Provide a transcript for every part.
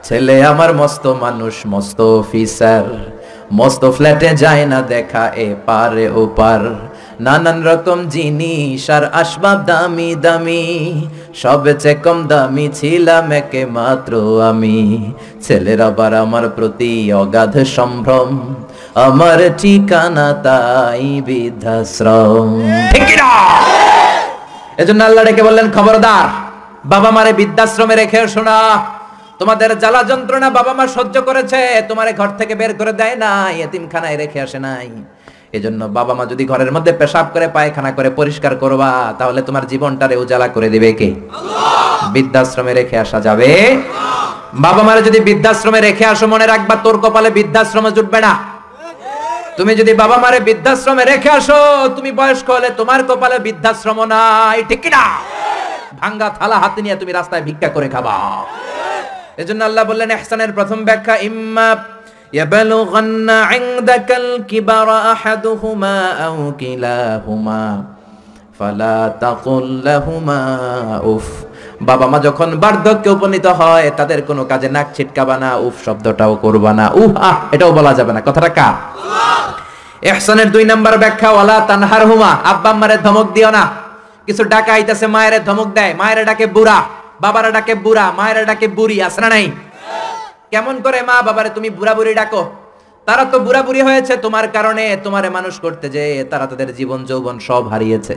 ছেলে আমার মস্ত মানুষ, মস্ত অফিসার, মস্ত ফ্ল্যাটে যায় না দেখা এ পারে ও পার। নানান রকম জিনিস আর আসবাব দামি দামি, সবচেয়ে কম দামি ছিলাম একে মাত্র আমি। ছেলের আবার আমার প্রতি অগাধ সম্ভ্রম, আমার ঠিকানা তাই বৃদ্ধাশ্রম। ঠিক কি না? এজন্য আল্লাহ ডেকে বললেন, খবরদার, বাবা মারে বৃদ্ধাশ্রমে রেখে শোনা। তোমাদের জ্বালা যন্ত্রণা বাবা মা সহ্য করেছে, তোমারে ঘর থেকে বের করে দেয় নাই, এতিমখানায় রেখে আসে নাই। এজন্য বাবা মা যদি ঘরের মধ্যে পেশাব করে পায়খানা করে পরিষ্কার করবা, তাহলে তোমার জীবনটারে উজালা করে দিবে কে? আল্লাহ। বৃদ্ধাশ্রমে রেখে আসা যাবে? বাবা মারে যদি বৃদ্ধাশ্রমে রেখে আসো, মনে রাখবা তোর কপালে বৃদ্ধাশ্রমে জুটবে না। তুমি যদি বাবা মারে বৃদ্ধাশ্রমে রেখে আসো, তুমি বয়স্ক হলে তোমার কপালে বৃদ্ধাশ্রম নাই। ঠিক কি না? ভাঙ্গা থালা হাতে নিয়ে তুমি রাস্তায় ভিক্ষা করে খাবা। এজন্য আল্লাহ বললেন, ইহসানের প্রথম ব্যাখ্যা, ইম্মা ইয়াবলুগান্না ইনদাকাল কিবারা আহাদুহুমা আও কিলাহুমা ফালা তাকুল লাহুমা উফ। বাবা মা যখন বার্ধক্যে উপনীত হয়, তাদের কোনো কাজে নাক ছিটকাবা না, উফ শব্দটাও করবা না, উহ আহ এটাও বলা যাবে না। কথাটা কার? আল্লাহ। ইহসানের 2 নাম্বার ব্যাখ্যা, ওয়ালা তানহারহুমা, আব্বা আম্মারে ধমক দিও না। কিছু ডাকা আইতাছে, মায়ের ধমক দেয়, মায়ের ডাকে বুড়া, বাবারা ডাকে বুড়া, মায়ের ডাকে বুড়ি, আছে না নাই? কেমন করে মা বাবারে তুমি বুড়া বুড়ি ডাকো? তারা তো বুড়া বুড়ি হয়েছে তোমার কারণে। তোমারে মানুষ করতে যে তারা তাদের জীবন যৌবন সব হারিয়েছে,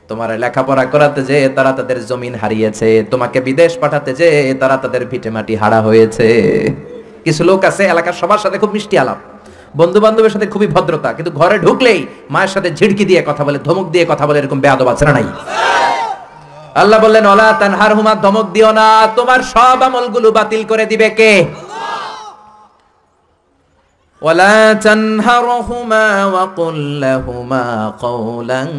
তোমার লেখাপড়া করাতে যে তারা তাদের জমিন হারিয়েছে, তোমাকে বিদেশ পাঠাতে যে তারা তাদের ভিটে মাটি হারা হয়েছে। কিছু লোক আছে এলাকার সবার সাথে খুব মিষ্টি আলাপ, বন্ধু বান্ধবের সাথে খুবই ভদ্রতা, কিন্তু ঘরে ঢুকলেই মায়ের সাথে ঝিড়কি দিয়ে কথা বলে, ধমক দিয়ে কথা বলে, এরকম বেয়াদব আছে না নাই? আল্লাহ বললেন, ওয়ালা তানহারহুমা, ধমক দিও না, তোমার সব আমলগুলো বাতিল করে দিবে কে? ওয়ালা তানহারহুমা ওয়া কুল লাহুমা কাওলান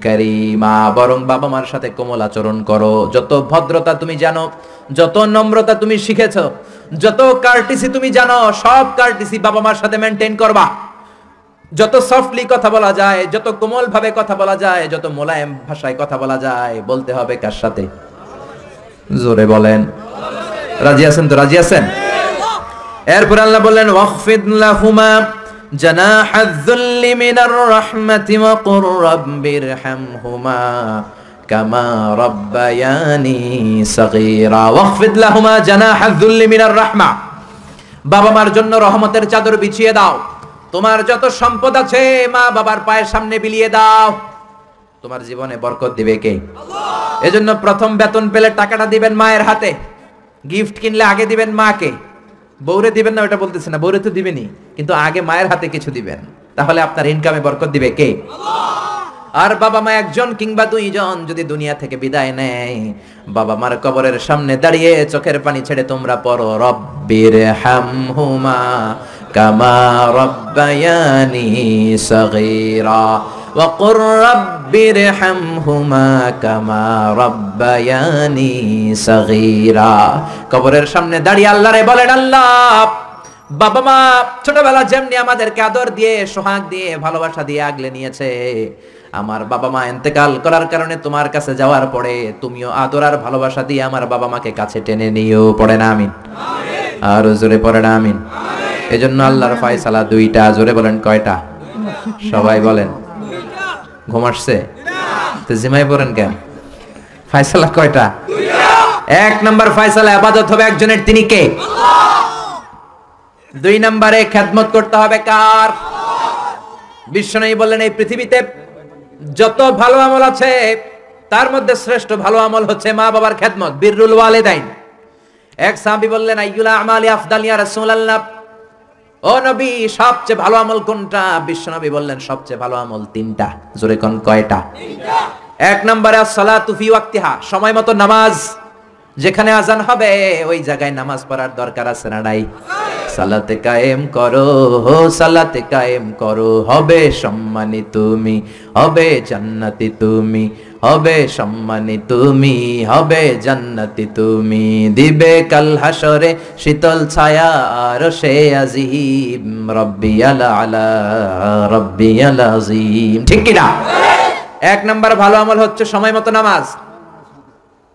কারীমা, বরং বাবা মার সাথে কোমল আচরণ করো। যত ভদ্রতা তুমি জানো, যত নম্রতা তুমি শিখেছো, যত কার্টিসি তুমি জানো, সব কার্টিসি বাবা মার সাথে মেইনটেইন করবা। যত সফটলি কথা বলা যায়, যত কোমল ভাবে কথা বলা যায়, যত মোলায়েম ভাষায় কথা বলা যায়, বলতে হবে কার সাথে? জোরে বলেন, রাজি আছেন তো? রাজি আছেন? এরপর আল্লাহ বললেন, ওয়াখফিদ লাহুমা জানাহায যুল্লি মিনার রাহমাতি ওয়া কুর রাব্বিরহামহুমা কামা রাব্বায়ানি সাগীরা। ওয়াখফিদ লাহুমা জানাহায যুল্লি মিনার রাহমা, বাবা মার জন্য রহমতের চাদর বিছিয়ে দাও। তোমার যত সম্পদ আছে মা বাবার পায়ের সামনে বিলিয়ে দাও, তোমার জীবনে বরকত দিবে কে? আল্লাহ। এজন্য প্রথম বেতন পেলে টাকাটা দিবেন মায়ের হাতে, গিফট কিনলে আগে দিবেন মাকে। বউরে দিবেন না ওটা বলতেছে না, বউরে তো দিবেনই, কিন্তু আগে মায়ের হাতে কিছু দিবেন, তাহলে আপনার ইনকামে বরকত দিবে কে? আল্লাহ। আর বাবা মা একজন কিংবা 2 জন যদি দুনিয়া থেকে বিদায় নেয়, বাবা মার কবরের সামনে দাঁড়িয়ে চোখের পানি ছেড়ে তোমরা পড়ো, রব্বিরহামহুমা কামা রাব্বায়ানি সাগীরা ওয়া কুর রাব্বিরহামহুমা কামা রাব্বায়ানি সাগীরা। কবরের সামনে দাঁড়িয়ে আল্লাহরে বলেন, আল্লাহ, বাবা মা ছোটবেলা যেমনি আমাদেরকে আদর দিয়ে, সোহাগ দিয়ে, ভালোবাসা দিয়ে আগলে নিয়েছে, আমার বাবা মা ইন্তেকাল করার কারণে তোমার কাছে যাওয়ার পরে তুমিও আদর আর ভালোবাসা দিয়ে আমার বাবা মাকে কাছে টেনে নিও। পড়ে না আমিন? আর জোরে পড়ে না আমিন? এজন্য আল্লাহর ফয়সালা 2টা। জোরে বলেন, কয়টা? সবাই বলেন। ঘুম আসছে তো জিমাই পড়েন কেন? ফয়সালা কয়টা? 1 নাম্বার ফয়সালা, ইবাদত হবে একজনের, তিনি কে? আল্লাহ। 2 নম্বরে খেদমত করতে হবে কার? বিশ্বনবী বললেন, এই পৃথিবীতে যত ভালো আমল আছে তার মধ্যে শ্রেষ্ঠ ভালো আমল হচ্ছে মা বাবার খেদমত, বিররুল ওয়ালিদাইন। এক সাহাবী বললেন, আইয়ুল আমালি আফদাল ইয়া রাসূলুল্লাহ, ও নবী সবচেয়ে ভালো আমল কোনটা? বিশ্বনবী বললেন, সবচেয়ে ভালো আমল 3টা। জোরে কোন, কয়টা? 3টা। 1 নম্বরে as-সালাতু ফি ওয়াক্তিহা, সময় মতো নামাজ, যেখানে আজান হবে ওই জায়গায় নামাজ পড়ার দরকার আছে না নাই? সালাতে কায়েম করো, সালাতে কায়েম করো, হবে সম্মানী তুমি, হবে জান্নাতি তুমি, হবে সম্মানী তুমি, হবে জান্নাতি তুমি, দিবে কাল হাসরে শীতল ছায়া আরশে আজিম, রব্বিয়াল আলা রব্বিয়াল আযীম। ঠিক কি না? 1 নাম্বার ভালো আমল হচ্ছে সময় মতো নামাজ।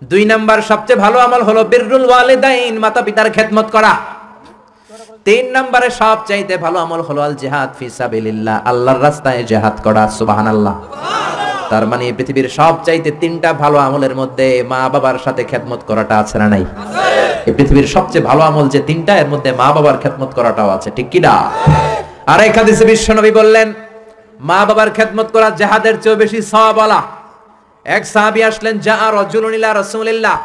2 নাম্বার সবচেয়ে ভালো আমল হলো বিররুল ওয়ালিদাইন, মাতা পিতার খেদমত করা। 3 নম্বরে সবচাইতে ভালো আমল হলো আল জিহাদ ফি সাবিলিল্লাহ, আল্লাহর রাস্তায় জিহাদ করা। সুবহানাল্লাহ। তার মানে পৃথিবীর সবচাইতে 3টা ভালো আমলের মধ্যে মা বাবার সাথে খেদমত করাটা আছে না নাই? এই পৃথিবীর সবচেয়ে ভালো আমল যে 3টা, এর মধ্যে মা বাবার খেদমত করাটাও আছে, ঠিক কি না? আর এক হাদিসে বিশ্বনবী বললেন মা বাবার খেদমত করা জিহাদের চেয়ে বেশি সওয়াবওয়ালা। এক সাহাবী আসলেন, যা রাজুলুন ইলা রাসূলিল্লাহ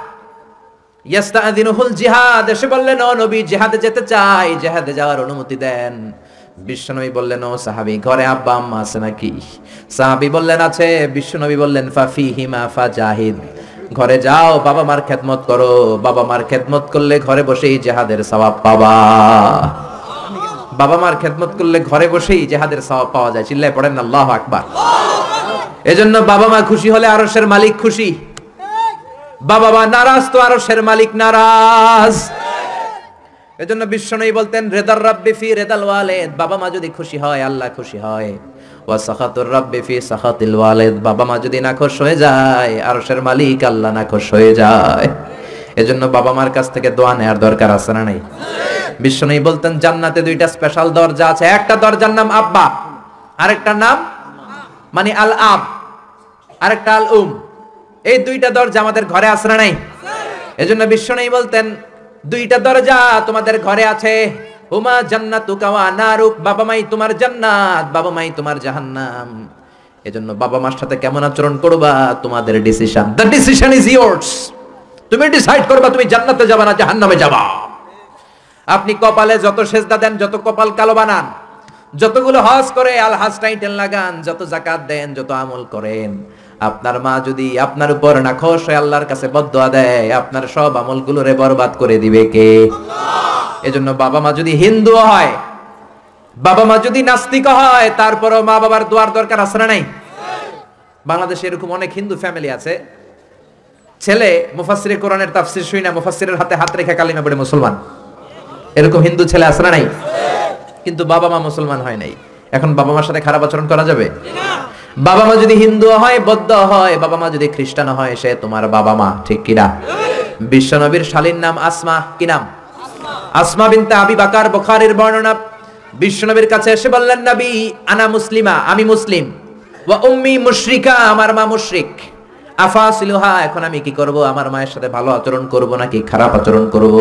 ইয়াস্তাযিনুহুল জিহাদ, এসে বললেন ও নবী জিহাদে যেতে চাই, জিহাদে যাওয়ার অনুমতি দেন। বিশ্বনবী বললেন ও সাহাবী ঘরে আব্বা আম্মা আছে নাকি? সাহাবী বললেন আছে। বিশ্বনবী বললেন ফাফিহিমা ফাজাহিদ, ঘরে যাও বাবা মার খেদমত করো, বাবা মার খেদমত করলে ঘরে বসেই জিহাদের সওয়াব পাবা। বাবা মার খেদমত করলে ঘরে বসেই জিহাদের সওয়াব পাওয়া যায়। চিল্লায় পড়েন আল্লাহু আকবার। এজন্য বাবা মা খুশি হলে আরশের মালিক খুশি, বাবা মা নারাজ তো আরশের মালিক নারাজ। এজন্য বিশ্বনবী বলতেন রিদার রাব্বি ফি রিদাল ওয়ালিদ, বাবা মা যদি খুশি হয় আল্লাহ খুশি হয়। ওয়া সাখাতুর রাব্বি ফি সাখাতিল ওয়ালিদ, বাবা মা যদি নাখুশ হয়ে যায় আরশের মালিক আল্লাহ নাখুশ হয়ে যায়। এজন্য বাবা মার কাছ থেকে দোয়া নেওয়ার দরকার আছে না নাই? বিশ্বনবী বলতেন জান্নাতে 2টা স্পেশাল দরজা আছে, একটা দরজার নাম আব্বা, আরেকটা নাম মানে আল আব, আরেকটা আল উম। এই 2টা দরজা আমাদের ঘরে আছে না নাই? এজন্য বিশ্বনবী বলতেন 2টা দরজা তোমাদের ঘরে আছে, হুমা জান্নাতুকা ওয়া নারুক, বাবা মাই তোমার জান্নাত, বাবা মাই তোমার জাহান্নাম। এজন্য বাবা মার সাথে কেমন আচরণ করবা তোমাদের decision, the decision is years. তুমি ডিসাইড করবা তুমি জান্নাতে যাবা না জাহান্নামে যাবা। আপনি কপালে যত সেজদা দেন, যত কপাল কালো বানান, যতগুলো হজ করে আল হজ টাইটেল লাগান, যত যাকাত দেন, যত আমল করেন, আপনার মা যদি আপনার উপর নাখোশ হয়ে আল্লাহর কাছে বদদুয়া দেয়, আপনার সব আমলগুলোরে বরবাদ করে দিবে কে? আল্লাহ। এজন্য বাবা মা যদি হিন্দু হয়, বাবা মা যদি নাস্তিক হয়, তারপরও মা বাবার দোয়ার দরকার আছে না নাই? বাংলাদেশে এরকম অনেক হিন্দু ফ্যামিলি আছে, ছেলে মুফাসসিরে কোরআনের তাফসীর শুনে মুফাসসিরের হাতে হাত রেখে কালিমা পড়ে মুসলমান। এরকম হিন্দু ছেলে আছে না নাই? কিন্তু বাবা মা মুসলমান হয় নাই। এখন বাবা মার সাথে খারাপ আচরণ করা যাবে না। বাবা মা যদি হিন্দু হয়, বৌদ্ধ হয়, বাবা মা যদি খ্রিস্টান হয়, সে তোমার বাবা মা, ঠিক কি না? বিশ্বনবীর শালীর নাম আসমা, কি নাম? আসমা বিনতে আবি বকর, বুখারীর বর্ণনা। বিশ্বনবীর কাছে এসে বললেন নবী আনা মুসলিমা, আমি মুসলিম, ওয়া উম্মি মুশরিকা, আমার মা মুশরিক, আফাসিলুহা, এখন আমি কি করব? আমার মায়ের সাথে ভালো আচরণ করব নাকি খারাপ আচরণ করব?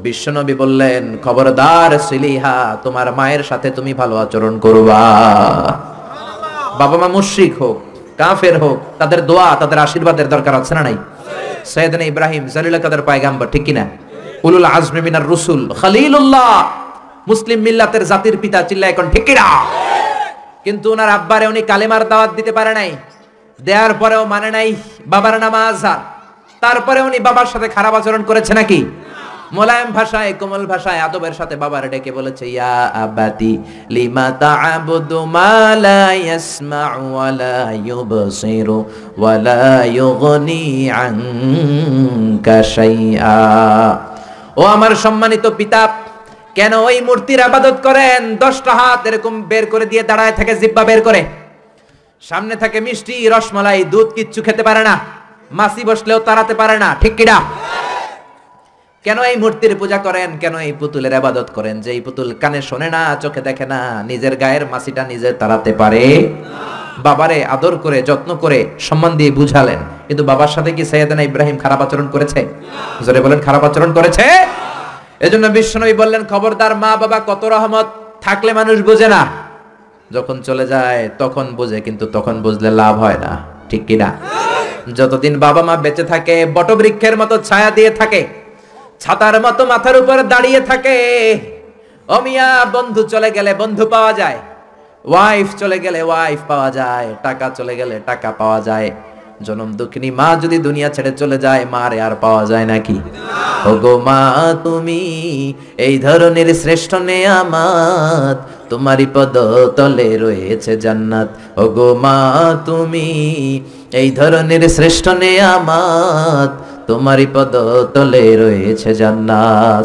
বিশ্বনবী বললেন খবরদার সিলিহা, তোমার মায়ের সাথে তুমি ভালো আচরণ করবা। বাবা মা মুশরিক হোক, কাফের হোক, তাদের দোয়া, তাদের আশীর্বাদের দরকার আছে না নাই? সাইয়েদনা ইব্রাহিম জালিল কাদের পয়গাম্বর, ঠিক কি না? উলুল আজমি মিনার রাসূল, খলিলুল্লাহ, মুসলিম মিল্লাতের জাতির পিতা, চিল্লায় এখন ঠিক কি না? কিন্তু ওনার আব্বারে উনি কালেমার দাওয়াত দিতে পারে নাই, দেওয়ার পরেও মানে নাই বাবার নাম আজহার। তারপরে উনি বাবার সাথে খারাপ আচরণ করেছে নাকি? মোলায়েম ভাষায়, কোমল ভাষায়, আদবের সাথে বাবার ডেকে বলেছে ইয়া আবাতি লিমা তা'বুদু মা লা ইয়াসমা'ু ওয়া লা ইউবসিরু ওয়া লা ইউগনি আনকা শাইআ। ও আমার সম্মানিত পিতা, কেন ওই মূর্তির ইবাদত করেন? 10টা হাত এরকম বের করে দিয়ে দাঁড়ায় থাকে, জিহ্বা বের করে, সামনে থাকে মিষ্টি, রসমালাই, দুধ, কিচ্ছু খেতে পারে না, মাছি বসলেও তাড়াতে পারে না, ঠিক কি না? কেন এই মূর্তির পূজা করেন? কেন এই পুতুলের ইবাদত করেন? যে এই পুতুল কানে শোনে না, চোখে দেখে না, নিজের গায়ের মাছিটা নিজে তাড়াতে পারে না। বাবারে আদর করে, যত্ন করে, সম্মান দিয়ে বুঝালেন, কিন্তু বাবার সাথে কি সাইয়েদনা ইব্রাহিম খারাপ আচরণ করেছে? জোরে বলেন, খারাপ আচরণ করেছে? এজন্য বিশ্বনবী বললেন খবরদার, মা বাবা কত রহমত থাকলে মানুষ বোঝে না, যখন চলে যায় তখন বোঝে, কিন্তু তখন বুঝলে লাভ হয় না, ঠিক কি না? যতদিন বাবা মা বেঁচে থাকে বটবৃক্ষের মতো ছায়া দিয়ে থাকে, ছাতার মতো মাথার উপর দাঁড়িয়ে থাকে। ও মিয়া, বন্ধু চলে গেলে বন্ধু পাওয়া যায়, ওয়াইফ চলে গেলে ওয়াইফ পাওয়া যায়, টাকা চলে গেলে টাকা পাওয়া যায়। জনম দুঃখিনী মা যদি দুনিয়া ছেড়ে চলে যায়, মারে আর পাওয়া যায় নাকি? ওগো মা, তুমি এই ধরনের শ্রেষ্ঠ নেয়ামত, তোমারই পদ তলে রয়েছে জান্নাত। ওগো মা, তুমি এই ধরনের শ্রেষ্ঠ নেয়ামত, তোমারই পদ তলে রয়েছে জান্নাত।